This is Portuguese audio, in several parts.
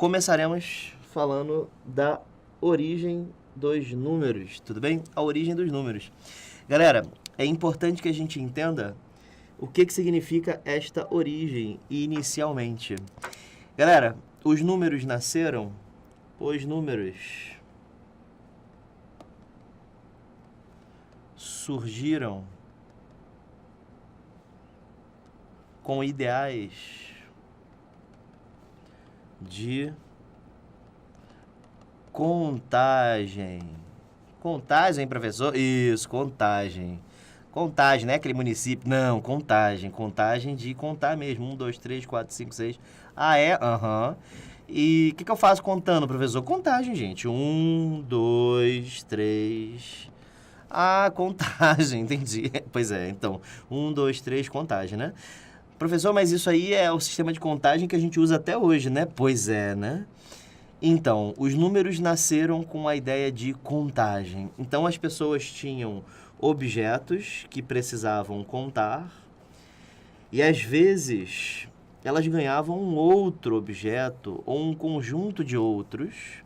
começaremos falando da origem dos números, tudo bem? A origem dos números. Galera, é importante que a gente entenda o que significa esta origem inicialmente. Galera, os números surgiram com ideais de contagem. Contagem, professor? Isso, contagem. Contagem, não é aquele município. Não, contagem. Contagem de contar mesmo. 1, 2, 3, 4, 5, 6. Ah, é? Aham. E o que eu faço contando, professor? Contagem, gente. 1, 2, 3. Ah, contagem, entendi. Pois é, então. 1, 2, 3, contagem, né? Professor, mas isso aí é o sistema de contagem que a gente usa até hoje, né? Pois é, né? Então, os números nasceram com a ideia de contagem. Então, as pessoas tinham objetos que precisavam contar e, às vezes, elas ganhavam um outro objeto ou um conjunto de outros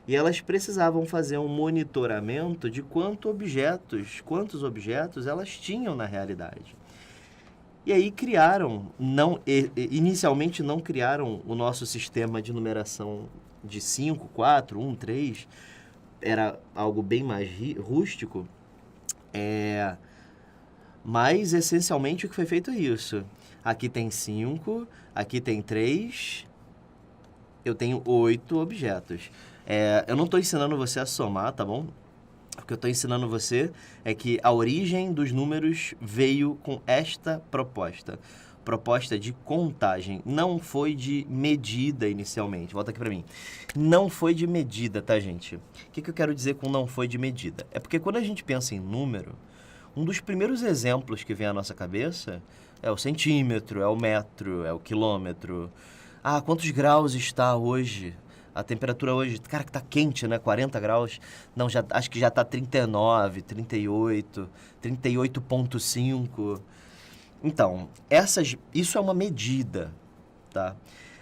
e elas precisavam fazer um monitoramento de quantos objetos elas tinham na realidade. E aí inicialmente não criaram o nosso sistema de numeração de 5, 4, 1, 3, era algo bem mais rústico, mas essencialmente o que foi feito é isso. Aqui tem 5, aqui tem 3, eu tenho 8 objetos. Eu não estou ensinando você a somar, tá bom? O que eu estou ensinando você é que a origem dos números veio com esta proposta. Proposta de contagem. Não foi de medida inicialmente. Volta aqui para mim. Não foi de medida, tá, gente? O que eu quero dizer com não foi de medida? É porque quando a gente pensa em número, um dos primeiros exemplos que vem à nossa cabeça é o centímetro, é o metro, é o quilômetro. Ah, quantos graus está hoje? A temperatura hoje, cara, que tá quente, né? 40 graus. Não, acho que já tá 39, 38, 38,5. Então, isso é uma medida, tá?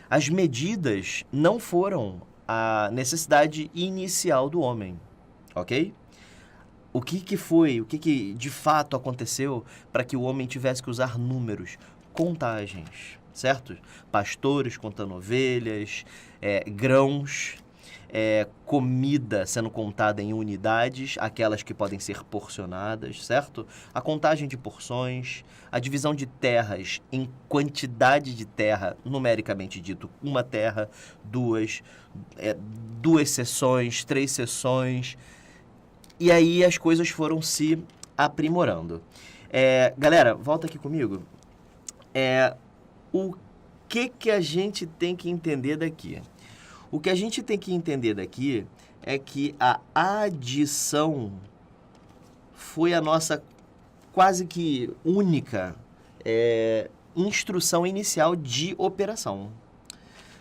As medidas não foram a necessidade inicial do homem, ok? O que de fato aconteceu para que o homem tivesse que usar números? Contagens, certo? Pastores contando ovelhas, grãos, comida sendo contada em unidades, aquelas que podem ser porcionadas, certo? A contagem de porções, a divisão de terras em quantidade de terra, numericamente dito, uma terra, duas seções, 3 seções, e aí as coisas foram se aprimorando. Galera, volta aqui comigo. O que a gente tem que entender daqui? O que a gente tem que entender daqui é que a adição foi a nossa quase que única instrução inicial de operação.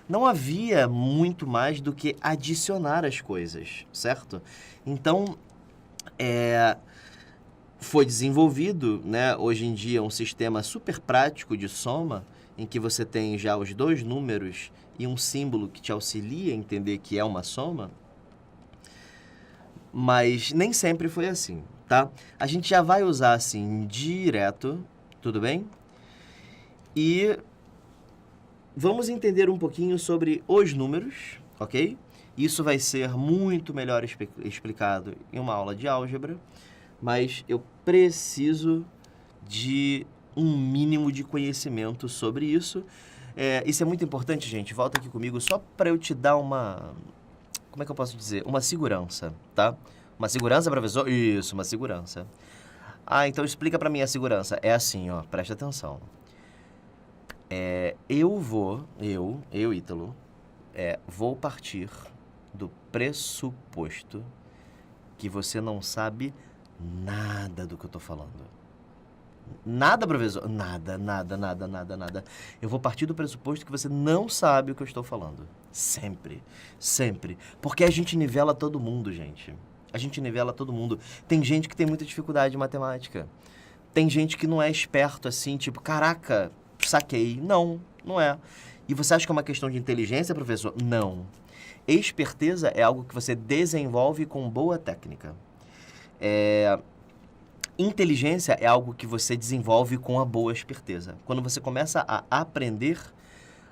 Não havia muito mais do que adicionar as coisas, certo? Então, foi desenvolvido, né, hoje em dia, um sistema super prático de soma, em que você tem já os 2 números e um símbolo que te auxilia a entender que é uma soma, mas nem sempre foi assim, tá? A gente já vai usar assim direto, tudo bem? E vamos entender um pouquinho sobre os números, ok? Isso vai ser muito melhor explicado em uma aula de álgebra, mas eu preciso de um mínimo de conhecimento sobre isso. Isso é muito importante, gente. Volta aqui comigo só para eu te dar uma... Como é que eu posso dizer? Uma segurança, tá? Uma segurança, professor? Isso, uma segurança. Ah, então explica para mim a segurança. É assim, ó, presta atenção. Eu, Ítalo, vou partir do pressuposto que você não sabe nada do que eu tô falando. Nada, professor? Nada. Eu vou partir do pressuposto que você não sabe o que eu estou falando. Sempre. Porque a gente nivela todo mundo, gente. A gente nivela todo mundo. Tem gente que tem muita dificuldade em matemática. Tem gente que não é esperto assim, tipo, caraca, saquei. Não é. E você acha que é uma questão de inteligência, professor? Não. Esperteza é algo que você desenvolve com boa técnica. Inteligência é algo que você desenvolve com a boa esperteza. Quando você começa a aprender,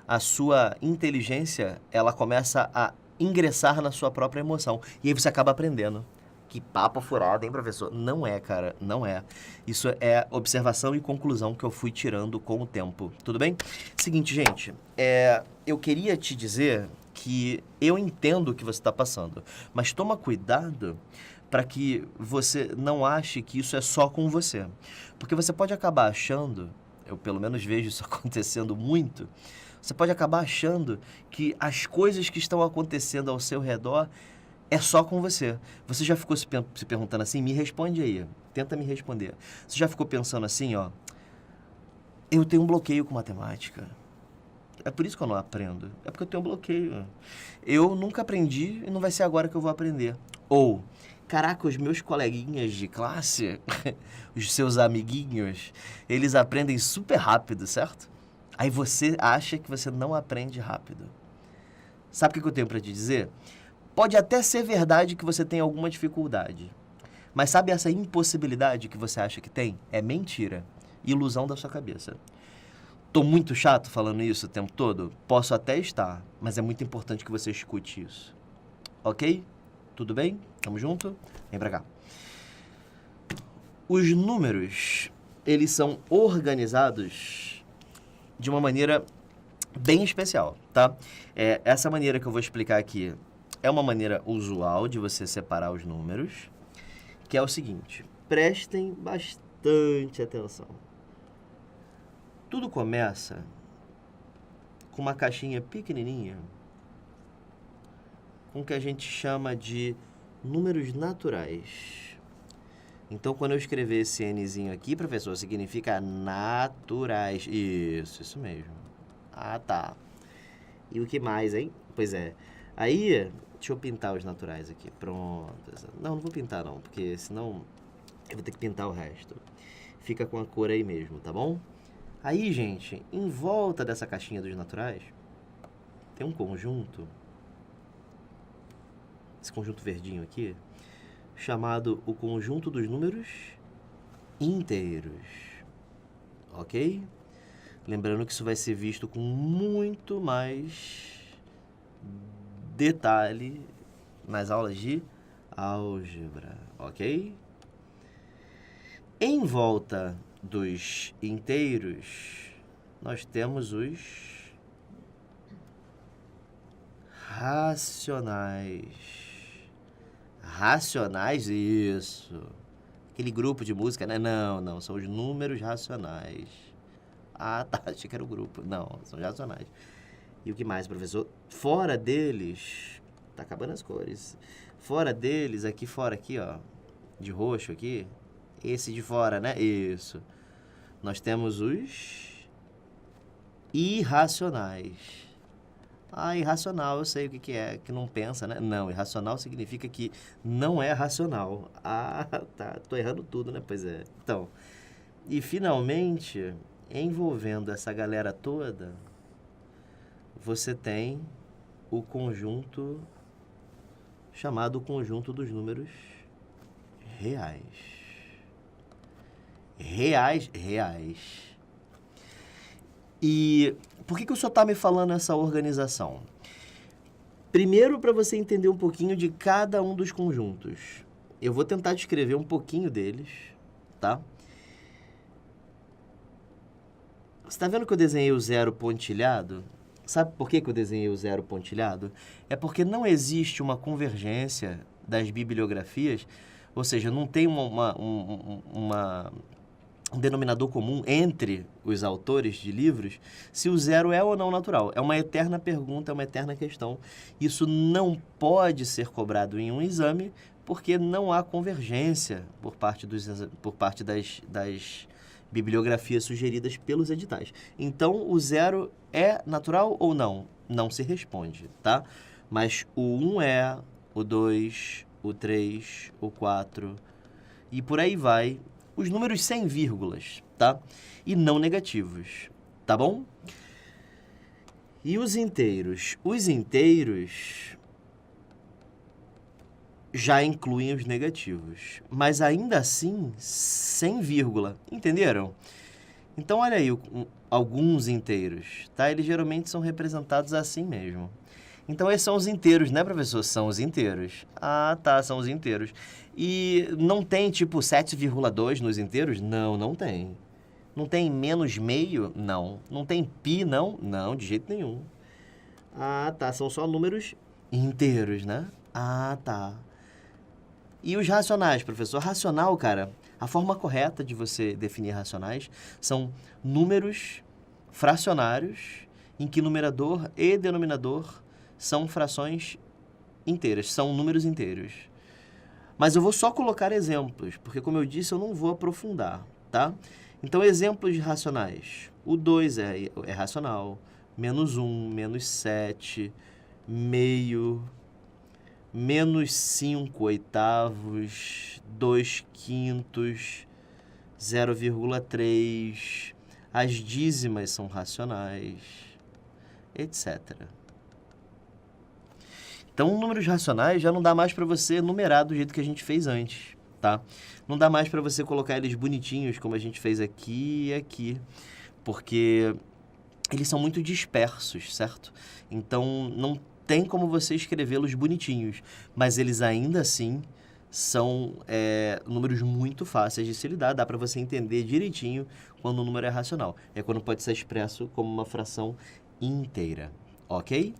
a sua inteligência, ela começa a ingressar na sua própria emoção. E aí você acaba aprendendo. Que papo furado, hein, professor? Não é, cara, não é. Isso é observação e conclusão que eu fui tirando com o tempo. Tudo bem? Seguinte, gente, eu queria te dizer que eu entendo o que você está passando, mas toma cuidado para que você não ache que isso é só com você. Porque você pode acabar achando, eu pelo menos vejo isso acontecendo muito, você pode acabar achando que as coisas que estão acontecendo ao seu redor é só com você. Você já ficou se perguntando assim? Me responde aí. Tenta me responder. Você já ficou pensando assim, ó? Eu tenho um bloqueio com matemática. É por isso que eu não aprendo. É porque eu tenho um bloqueio. Eu nunca aprendi e não vai ser agora que eu vou aprender. Ou, caraca, os meus coleguinhas de classe, os seus amiguinhos, eles aprendem super rápido, certo? Aí você acha que você não aprende rápido. Sabe o que eu tenho para te dizer? Pode até ser verdade que você tem alguma dificuldade. Mas sabe essa impossibilidade que você acha que tem? É mentira. Ilusão da sua cabeça. Tô muito chato falando isso o tempo todo? Posso até estar, mas é muito importante que você escute isso. Ok? Tudo bem? Tamo junto? Vem pra cá. Os números, eles são organizados de uma maneira bem especial, tá? Essa maneira que eu vou explicar aqui é uma maneira usual de você separar os números, que é o seguinte, prestem bastante atenção. Tudo começa com uma caixinha pequenininha, com o que a gente chama de números naturais. Então, quando eu escrever esse Nzinho aqui, professor, significa naturais. Isso mesmo. Ah, tá. E o que mais, hein? Pois é. Aí, deixa eu pintar os naturais aqui. Pronto. Não vou pintar não, porque senão eu vou ter que pintar o resto. Fica com a cor aí mesmo, tá bom? Aí, gente, em volta dessa caixinha dos naturais, tem um conjunto, esse conjunto verdinho aqui, chamado o conjunto dos números inteiros, ok? Lembrando que isso vai ser visto com muito mais detalhe nas aulas de álgebra, ok? Em volta dos inteiros, nós temos os racionais. Racionais, isso. Aquele grupo de música, né? Não, são os números racionais. Ah, tá, achei que era o grupo. Não, são os racionais. E o que mais, professor? Fora deles, tá acabando as cores. Fora deles, aqui fora, aqui, ó, de roxo aqui, esse de fora, né? Isso. Nós temos os irracionais. Ah, irracional, eu sei o que é, que não pensa, né? Não, irracional significa que não é racional. Ah, tá, tô errando tudo, né? Pois é. Então, e finalmente, envolvendo essa galera toda, você tem o conjunto chamado conjunto dos números reais. Reais. E por que o senhor está me falando essa organização? Primeiro, para você entender um pouquinho de cada um dos conjuntos. Eu vou tentar descrever um pouquinho deles, tá? Você está vendo que eu desenhei o zero pontilhado? Sabe por que eu desenhei o zero pontilhado? É porque não existe uma convergência das bibliografias, ou seja, não tem um denominador comum entre os autores de livros, se o zero é ou não natural. É uma eterna pergunta, é uma eterna questão. Isso não pode ser cobrado em um exame, porque não há convergência por parte das bibliografias sugeridas pelos editais. Então, o zero é natural ou não? Não se responde, tá? Mas o 1 é, o 2, o 3, o 4, e por aí vai. Os números sem vírgulas, tá? E não negativos, tá bom? E os inteiros? Os inteiros já incluem os negativos, mas ainda assim sem vírgula, entenderam? Então olha aí alguns inteiros, tá? Eles geralmente são representados assim mesmo. Então esses são os inteiros, né, professor? São os inteiros. Ah, tá, são os inteiros. E não tem tipo 7,2 nos inteiros? Não, não tem. Não tem menos meio? Não. Não tem pi, não? Não, de jeito nenhum. Ah, tá, são só números inteiros, né? Ah, tá. E os racionais, professor? Racional, cara, a forma correta de você definir racionais são números fracionários em que numerador e denominador são frações inteiras, são números inteiros. Mas eu vou só colocar exemplos, porque como eu disse, eu não vou aprofundar, tá? Então, exemplos de racionais. O 2 é racional, menos 1, menos 7, meio, menos 5 oitavos, 2 quintos, 0,3. As dízimas são racionais, etc. Então, números racionais já não dá mais para você numerar do jeito que a gente fez antes, tá? Não dá mais para você colocar eles bonitinhos, como a gente fez aqui e aqui, porque eles são muito dispersos, certo? Então, não tem como você escrevê-los bonitinhos, mas eles ainda assim são números muito fáceis de se lidar, dá para você entender direitinho quando o número é racional. É quando pode ser expresso como uma fração inteira, ok?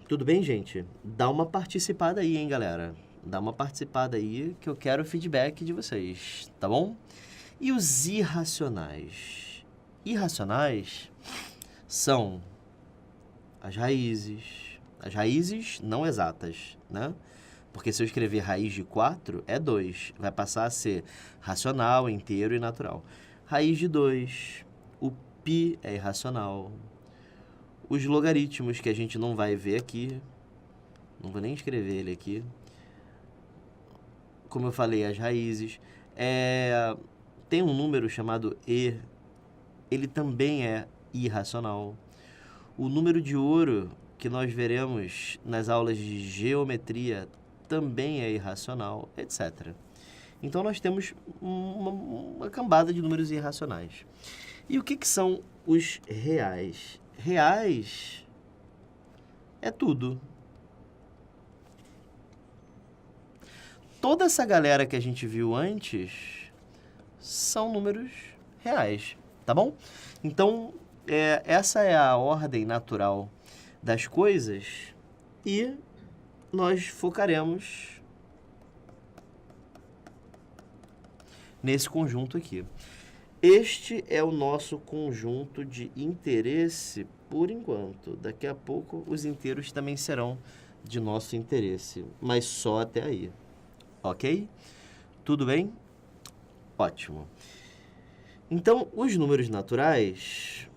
Tudo bem, gente? Dá uma participada aí, hein, galera? Dá uma participada aí que eu quero o feedback de vocês, tá bom? E os irracionais? Irracionais são as raízes não exatas, né? Porque se eu escrever raiz de 4, é 2. Vai passar a ser racional, inteiro e natural. Raiz de 2, o π é irracional. Os logaritmos, que a gente não vai ver aqui, não vou nem escrever ele aqui. Como eu falei, as raízes. Tem um número chamado e, ele também é irracional. O número de ouro, que nós veremos nas aulas de geometria, também é irracional, etc. Então, nós temos uma cambada de números irracionais. E o que são os reais? Reais é tudo. Toda essa galera que a gente viu antes são números reais, tá bom? Então, essa é a ordem natural das coisas e nós focaremos nesse conjunto aqui. Este é o nosso conjunto de interesse por enquanto. Daqui a pouco os inteiros também serão de nosso interesse, mas só até aí. Ok? Tudo bem? Ótimo. Então, os números naturais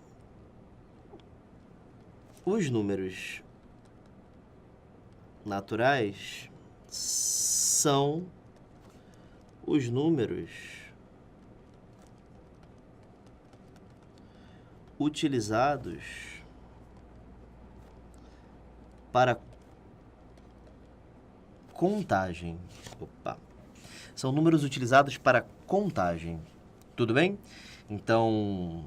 são os números utilizados para contagem. São números utilizados para contagem. Tudo bem? Então,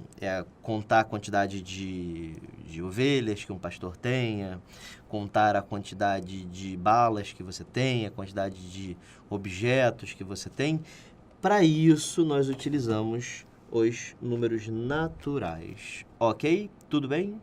contar a quantidade de ovelhas que um pastor tenha, contar a quantidade de balas que você tem, a quantidade de objetos que você tem. Para isso, nós utilizamos os números naturais. Ok? Tudo bem?